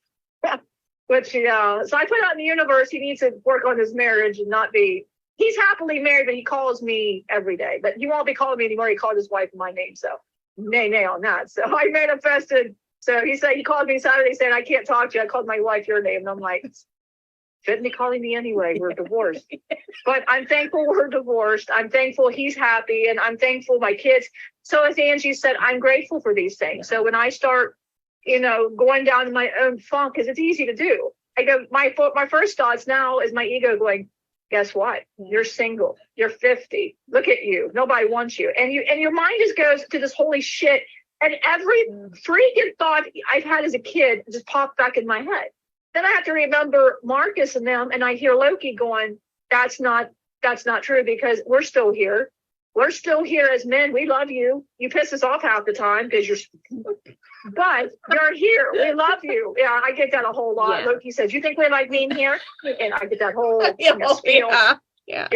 Which, so I put out in the universe, he needs to work on his marriage and not be. He's happily married, but he calls me every day. But he won't be calling me anymore. He called his wife my name. So nay on that. So I manifested. So he said, he called me Saturday saying, I can't talk to you. I called my wife your name. And I'm like, shouldn't be calling me anyway. We're divorced. But I'm thankful we're divorced. I'm thankful he's happy. And I'm thankful my kids. So as Angie said, I'm grateful for these things. So when I start, going down to my own funk, because it's easy to do. I go, my first thoughts now is my ego going, guess what? You're single. You're 50. Look at you. Nobody wants you. And your mind just goes to this holy shit. And every freaking thought I've had as a kid just popped back in my head. Then I have to remember Marcus and them, and I hear Loki going, that's not true, because we're still here. We're still here as men. We love you. You piss us off half the time because but you're here. We love you. Yeah, I get that a whole lot. Yeah. Loki says, you think we like being here? And I get that whole spiel. Yeah.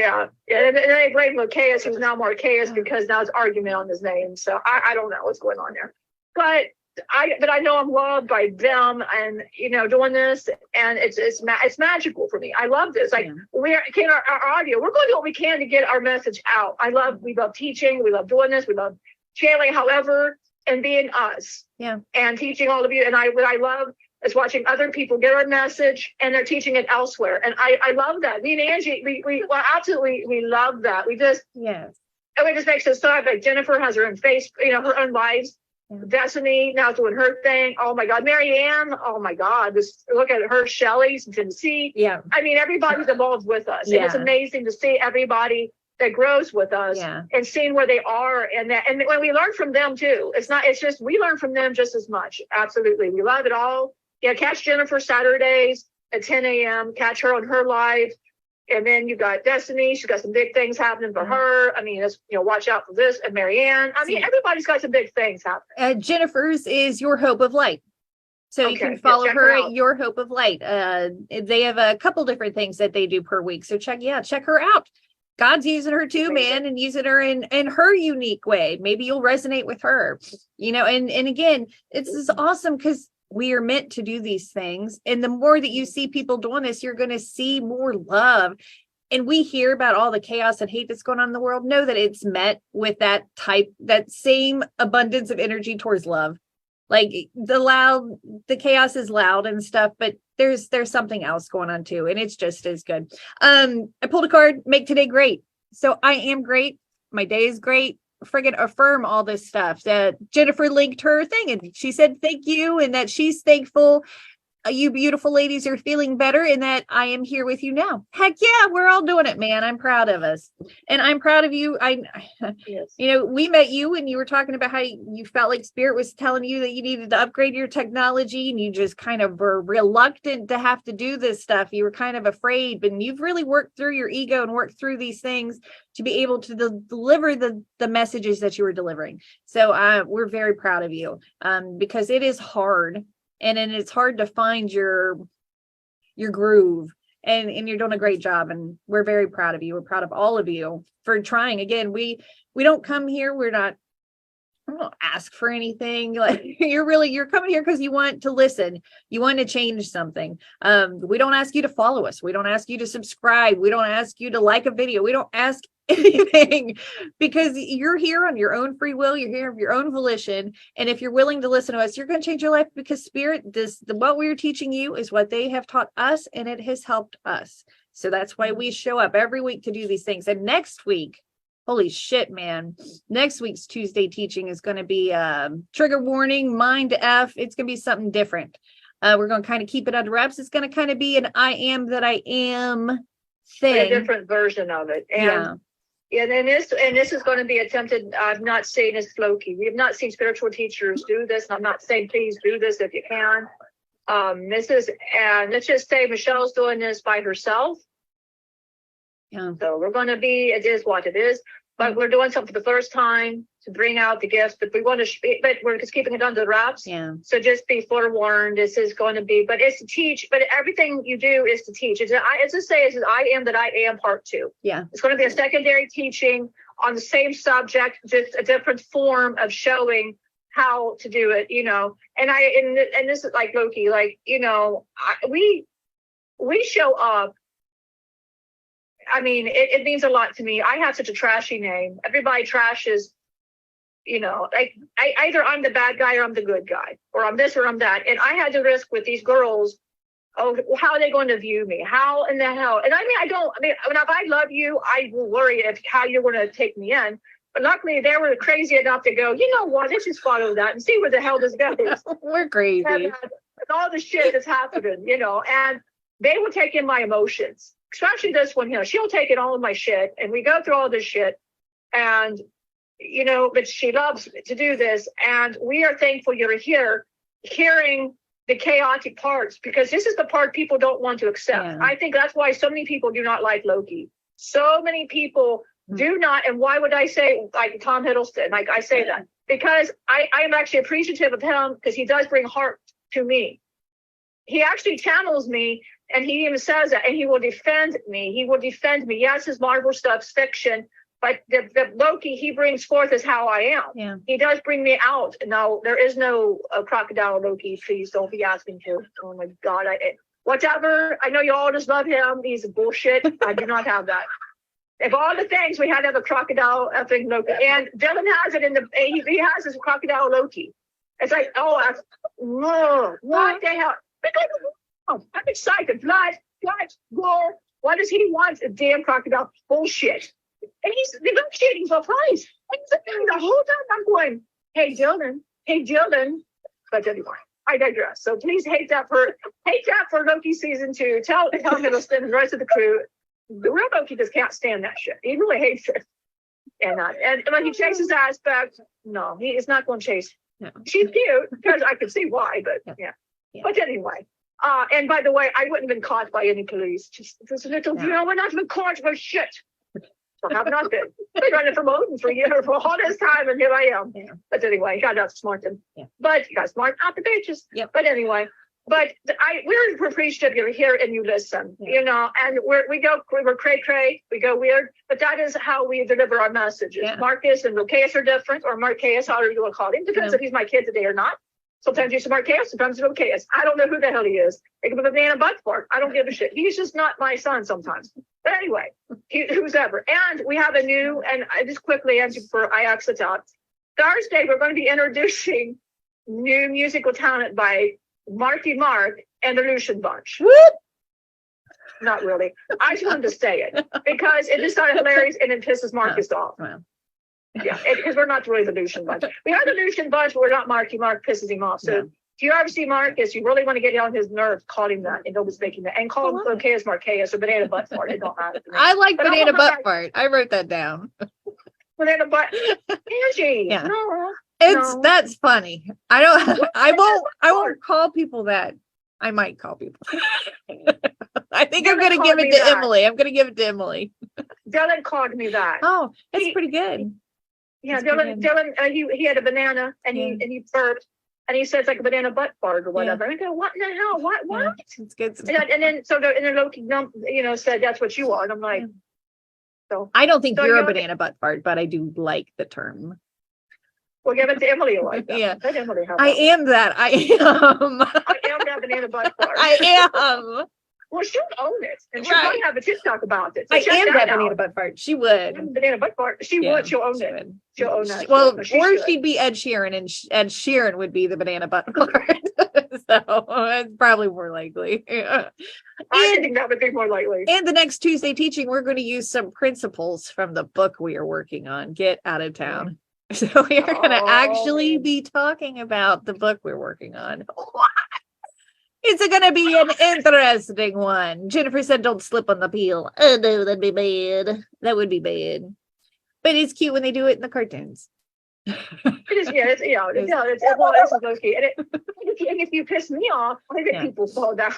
And then I blame Locaeus, who's now Marcaeus, because now it's argument on his name. So I don't know what's going on there. But I know I'm loved by them, and doing this, and it's magical for me. I love this. Like we're getting our audio. We're going to do what we can to get our message out. We love teaching. We love doing this. We love channeling. However, and being us. Yeah. And teaching all of you. And what I love is watching other people get our message, and they're teaching it elsewhere. And I love that. Me and Angie, we love that. We just and it just makes us so happy. Like Jennifer has her own her own lives. Yeah. Destiny now doing her thing. Oh my God, Marianne. Oh my God, just look at her. Shelley's in Tennessee. Yeah, I mean everybody's involved with us, and it's amazing to see everybody that grows with us and seeing where they are, and when we learn from them too. It's just we learn from them just as much. Absolutely, we love it all. Yeah, catch Jennifer Saturdays at 10 a.m. Catch her on her live. And then you got Destiny. She's got some big things happening for her. I mean, watch out for this. And Marianne. I mean, everybody's got some big things happening.
Jennifer's is Your Hope of Light. So you can follow her at Your Hope of Light. They have a couple different things that they do per week. So check her out. God's using her too, man, and using her in her unique way. Maybe you'll resonate with her, and again, this is awesome because we are meant to do these things. And the more that you see people doing this, you're going to see more love. And we hear about all the chaos and hate that's going on in the world. Know that it's met with that same abundance of energy towards love. Like the chaos is loud and stuff, but there's something else going on too. And it's just as good. I pulled a card, make today great. So I am great. My day is great. Friggin' affirm all this stuff. That Jennifer linked her thing and she said thank you, and that she's thankful you beautiful ladies are feeling better and that I am here with you now. Heck yeah, we're all doing it, man. I'm proud of us. And I'm proud of you.
Yes.
You know, we met you and you were talking about how you felt like Spirit was telling you that you needed to upgrade your technology and you just kind of were reluctant to have to do this stuff. You were kind of afraid, but you've really worked through your ego and worked through these things to be able to deliver the messages that you were delivering. So we're very proud of you because it is hard. And then it's hard to find your groove, and you're doing a great job, and we're very proud of you. We're proud of all of you for trying. Again, we don't come here, we don't ask for anything. Like you're coming here because you want to listen, you want to change something. We don't ask you to follow us, we don't ask you to subscribe, we don't ask you to like a video, we don't ask anything, because you're here on your own free will, you're here of your own volition, and if you're willing to listen to us, you're going to change your life, because Spirit, what we're teaching you is what they have taught us, and it has helped us. So that's why we show up every week to do these things. And next week, holy shit, man, next week's Tuesday teaching is going to be trigger warning, mind F. It's going to be something different. We're going to kind of keep it under wraps. It's going to kind of be an I am that I am thing,
a different version of it. And and this is going to be attempted. I'm not saying it's Loki. We have not seen spiritual teachers do this, and I'm not saying please do this if you can. And let's just say Michelle's doing this by herself.
Yeah.
So we're going to be, it is what it is, but we're doing something for the first time to bring out the gifts, but we want to, but we're just keeping it under wraps.
Yeah.
So just be forewarned, this is going to be, but it's to teach, but everything you do is to teach. It's to say, it's I am that I am part 2.
Yeah.
It's going to be a secondary teaching on the same subject, just a different form of showing how to do it, and this is like Loki, like, we show up. I mean, it means a lot to me. I have such a trashy name. Everybody trashes, like either I'm the bad guy or I'm the good guy, or I'm this or I'm that. And I had to risk with these girls. Oh, how are they going to view me? How in the hell? And if I love you, I will worry how you're going to take me in. But luckily, they were crazy enough to go, you know what? Let's just follow that and see where the hell this goes.
We're crazy.
And all the shit that's happening, and they will take in my emotions. Especially this one here, she'll take in all of my shit, and we go through all this shit, and but she loves to do this, and we are thankful you're here, hearing the chaotic parts, because this is the part people don't want to accept. Yeah. I think that's why so many people do not like Loki. So many people do not, and why would I say like Tom Hiddleston? Like I say that because I am actually appreciative of him, because he does bring heart to me. He actually channels me. And he even says that, and he will defend me. He will defend me. Yes, his Marvel stuff's fiction, but the Loki he brings forth is how I am.
Yeah.
He does bring me out. No, there is no crocodile Loki. Please don't be asking to. Oh my God, whatever. I know you all just love him. He's bullshit. I do not have that. If all the things we had to have a crocodile effing Loki, and Dylan has it he has his crocodile Loki. It's like, what the hell? Oh, I'm excited. Blood, gore. Why does he want a damn crocodile? Bullshit. And he's negotiating for a price. And the whole time I'm going, hey, Dylan. But anyway, I digress. So please hate that for Loki season 2. Tell Hiddleston and the rest of the crew, the real Loki just can't stand that shit. He really hates it. And when he chases ass back, no, he is not going to chase. No. She's cute, because I can see why, but yeah. But anyway. And by the way, I wouldn't have been caught by any police. Just this little, we're not even caught for shit. So have not been. Been running from Odin for all this time, and here I am. Yeah. But anyway, you got to outsmart them. Yeah. But you got to smart out the bitches. Yep. But anyway, we're appreciative you're here and you listen. Yeah. And we're cray, we go weird, but that is how we deliver our messages. Yeah. Marcus and Rocaeus are different, or Marqueus, however you want to call him. Depends if he's my kid today or not. Sometimes he's Marqueus, sometimes he's Rocaeus. I don't know who the hell he is. It could be a man in butt fart. I don't give a shit. He's just not my son sometimes. But anyway, who's ever. And we have a new, and I just quickly answer before I exit out. Thursday, we're going to be introducing new musical talent by Marky Mark and the Lucian Bunch. Whoop! Not really. I just wanted to say it because it just sounded hilarious and it pisses Marcus off. Wow. Yeah, because we're not really the Lucian Bunch. We are the Lucian Bunch, but we're not Marky Mark, pisses him off. So you ever see Marcus, you really want to get on his nerves, call him that, and nobody's making that, and call him Locaeus Marqueus or banana butt fart. It don't matter.
I like banana butt fart. I wrote that down.
Banana butt, Angie.
Yeah.
No,
that's funny. I won't call people that. I might call people. I think I'm gonna give it to Emily. I'm gonna give it to Emily.
Dylan called me that.
Oh, that's pretty good.
Yeah, Dylan, he had a banana and he burped. And he says like a banana butt fart or whatever. Yeah. I go, what in the hell? What?
Yeah, it's good.
And then Loki, said that's what you are. And I'm like, so
I don't think you're a banana butt fart, but I do like the term.
We'll give it to Emily. Like that.
Yeah,
let Emily have
I am that. I am
that banana butt fart.
I am.
Well, she'll own it, and she'll probably have a TikTok about it. So
I am that banana butt fart. She would.
Banana butt fart. She would. She'll own it. She'll own that.
Well, she'd be Ed Sheeran, and Ed Sheeran would be the banana butt fart. So it's probably more likely.
I think that would be more likely.
And the next Tuesday teaching, we're going to use some principles from the book we are working on. Get Out of Town. So we are going to actually be talking about the book we're working on. It's going to be an interesting one. Jennifer said, don't slip on the peel. Oh, no, that'd be bad. That would be bad. But it's cute when they do it in the cartoons.
It is, it's okay. And if you piss me off, I think people fall down.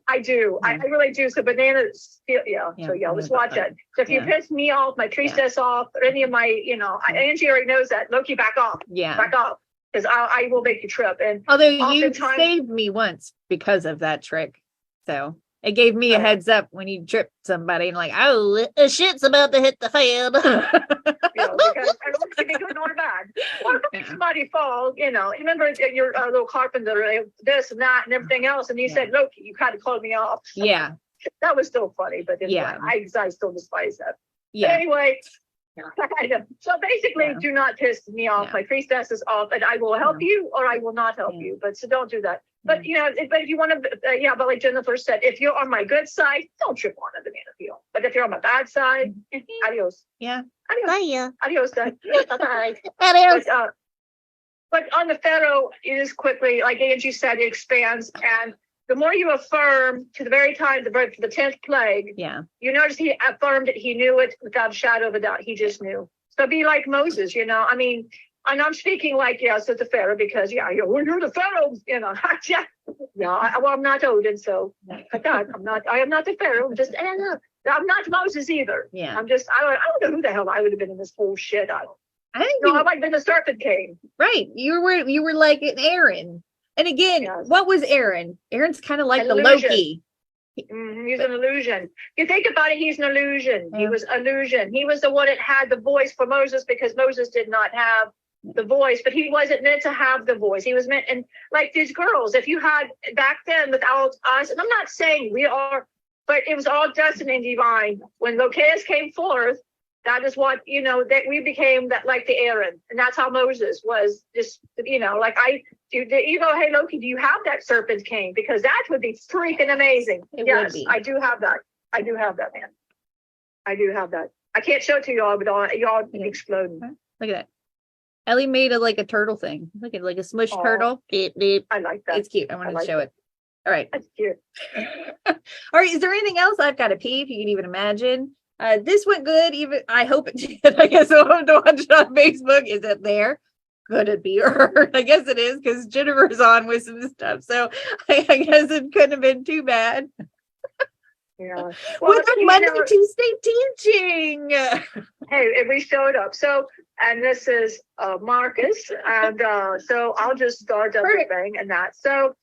I do. I really do. So bananas, let's watch it. So if you piss me off, my priestess off, or any of my, Angie already knows that. Loki, back off.
Yeah.
Back off. Because I will make you trip. And
although you saved me once because of that trick. So it gave me a heads up when you tripped somebody and like, oh, shit's about to hit the fan.
Because I don't think it's good or bad. Or if somebody falls, remember your little carpenter, this and that and everything else. And you said, Loki, you kind of called me off.
Yeah.
That was still funny, but I still despise that.
Yeah.
But anyway. So basically, do not piss me off. My priestess is off, and I will help you, or I will not help you. But so don't do that. But but if you want to, but like Jennifer said, if you're on my good side, don't trip on a banana peel. But if you're on my bad side, adios.
Yeah.
Adios. Adios. Bye.
Adios.
But on the Pharaoh, it is quickly, like Angie said, it expands, and the more you affirm to the very time, the 10th plague, you notice he affirmed it. He knew it without a shadow of a doubt. He just knew. So be like Moses, I mean, and I'm speaking like, so the Pharaoh, because, you're the Pharaoh, well, I'm not Odin, so I am not the Pharaoh. I'm not Moses either.
Yeah.
I don't know who the hell I would have been in this whole shit. I might have been the serpent king.
Right. You were like an Aaron. And again, what was Aaron? Aaron's kind of like the Loki.
He's an illusion. You think about it, he's an illusion. He was illusion. He was the one that had the voice for Moses because Moses did not have the voice, but he wasn't meant to have the voice. He was meant, and like these girls, if you had back then without us, and I'm not saying we are, but it was all destiny and divine. When Locaeus came forth, that is what, that we became that like the Aaron. And that's how Moses was just, like hey, Loki, do you have that serpent king? Because that would be freaking amazing. Yes, I do have that. I do have that, man. I do have that. I can't show it to y'all, but y'all exploding.
Look at that. Ellie made a turtle thing. Look at like a smush turtle. Beep, beep.
I like that.
It's cute. I wanted to show it. All right.
That's cute.
All right. Is there anything else? I've got a pee, if you can even imagine. This went good. Even I hope it did. I guess I'll have to watch it on Facebook. Is it there? Could it be her? I guess it is because Jennifer's on with some stuff. So I guess it couldn't have been too bad.
Yeah.
With the Monday Tuesday teaching.
Hey, we showed up. So, and this is Marcus, and so I'll just start everything and that. So.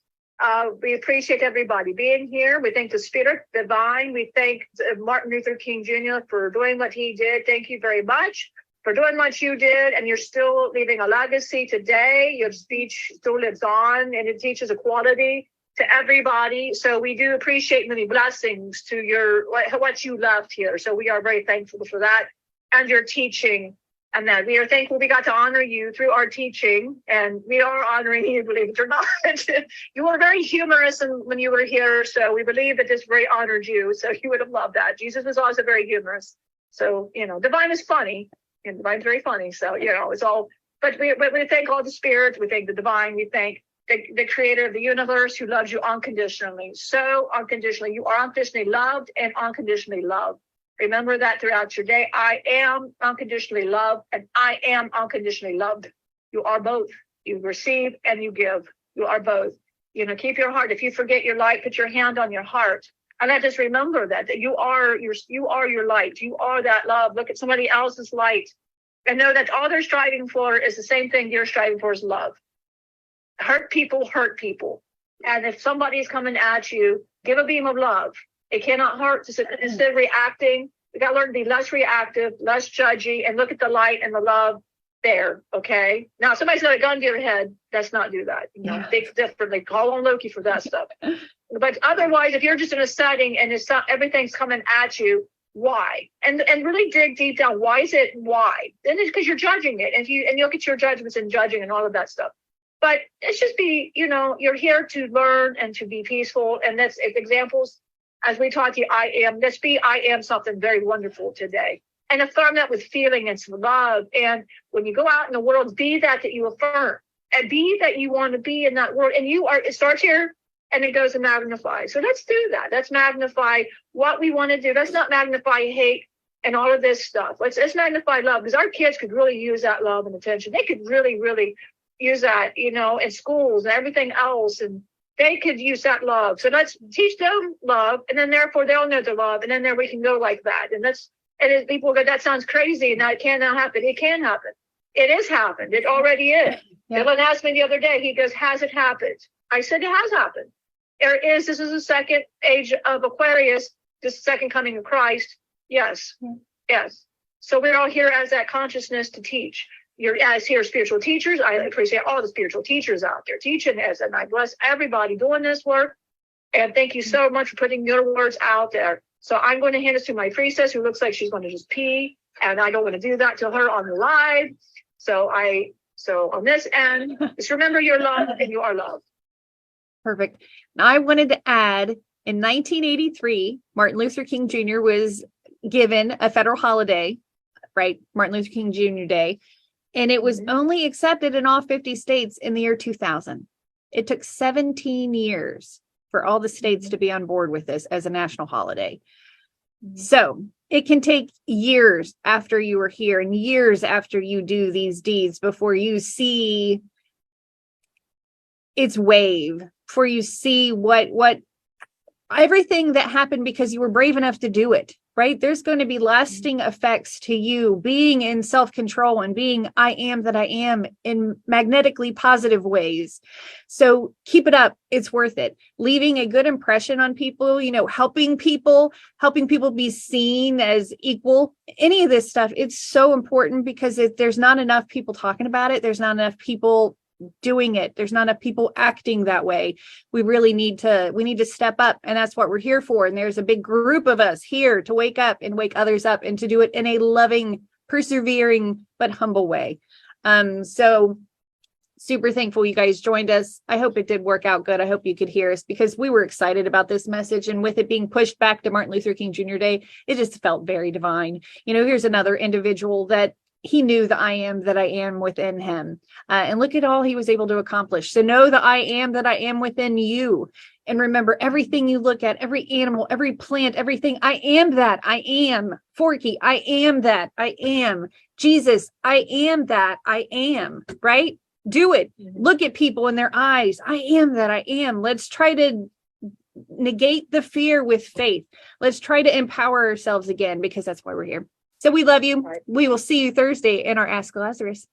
We appreciate everybody being here. We thank the Spirit Divine. We thank Martin Luther King Jr. for doing what he did. Thank you very much for doing what you did. And you're still leaving a legacy today. Your speech still lives on, and it teaches equality to everybody. So we do appreciate many blessings to what you left here. So we are very thankful for that and your teaching. And that we are thankful we got to honor you through our teaching, and we are honoring you, believe it or not. You were very humorous when you were here, so we believe that this very honored you. So you would have loved that. Jesus was also very humorous. So, divine is funny, and divine's very funny. So, it's all, but we thank all the spirits, we thank the divine, we thank the creator of the universe who loves you unconditionally. So unconditionally. You are unconditionally loved and unconditionally loved. Remember that throughout your day. I am unconditionally loved and I am unconditionally loved. You are both. You receive and you give. You are both. Keep your heart. If you forget your light, put your hand on your heart. And I just remember that you are your light. You are that love. Look at somebody else's light and know that all they're striving for is the same thing you're striving for, is love. Hurt people. And if somebody's coming at you, give a beam of love. It cannot hurt. Instead of reacting, we got to learn to be less reactive, less judgy, and look at the light and the love there. Okay. Now, if somebody's got a gun to your head, let's not do that. Think differently. Call on Loki for that stuff. But otherwise, if you're just in a setting and everything's coming at you, why? And really dig deep down. Why is it? Why? Then it's because you're judging it, and you look at your judgments and judging and all of that stuff. But it's just you're here to learn and to be peaceful. And that's examples. As we taught you, I am something very wonderful today. And affirm that with feeling and some love. And when you go out in the world, be that you affirm. And be that you want to be in that world. And it starts here and it goes to magnify. So let's do that. Let's magnify what we want to do. Let's not magnify hate and all of this stuff. Let's magnify love, because our kids could really use that love and attention. They could really, really use that, in schools and everything else. And they could use that love. So let's teach them love, and then therefore they'll know the love, and then there we can go like that. And people go, that sounds crazy, and that cannot happen. It can happen. It has happened. It already is.
Yeah.
Dylan asked me the other day, he goes, has it happened? I said, it has happened. This is the second age of Aquarius, this second coming of Christ. Yes. Yes. So we're all here as that consciousness to teach. You're as here spiritual teachers. I appreciate all the spiritual teachers out there teaching this, and I bless everybody doing this work. And thank you so much for putting your words out there. So I'm going to hand this to my priestess, who looks like she's going to just pee, and I don't want to do that to her on the live. So on this end, just remember you're loved and you are loved.
Perfect. Now I wanted to add, in 1983, Martin Luther King Jr. was given a federal holiday, right? Martin Luther King Jr. Day. And it was only accepted in all 50 states in the year 2000. It took 17 years for all the states to be on board with this as a national holiday. So it can take years after you were here and years after you do these deeds before you see its wave, before you see what everything that happened because you were brave enough to do it. Right? There's going to be lasting effects to you being in self-control and being I am that I am in magnetically positive ways. So keep it up. It's worth it. Leaving a good impression on people, helping people be seen as equal. Any of this stuff, it's so important, because there's not enough people talking about it. There's not enough people doing it. There's not enough people acting that way. We really need to step up, and that's what we're here for. And there's a big group of us here to wake up and wake others up, and to do it in a loving, persevering, but humble way. So super thankful you guys joined us. I hope it did work out good. I hope you could hear us, because we were excited about this message, and with it being pushed back to Martin Luther King Jr. Day, it just felt very divine. Here's another individual that he knew the I am that I am within him. And look at all he was able to accomplish. So know the I am that I am within you. And remember, everything you look at, every animal, every plant, everything, I am that. I am Forky. I am that. I am Jesus. I am that. I am, right? Do it. Look at people in their eyes. I am that. I am. Let's try to negate the fear with faith. Let's try to empower ourselves again, because that's why we're here. So we love you. We will see you Thursday in our Ask Lazarus.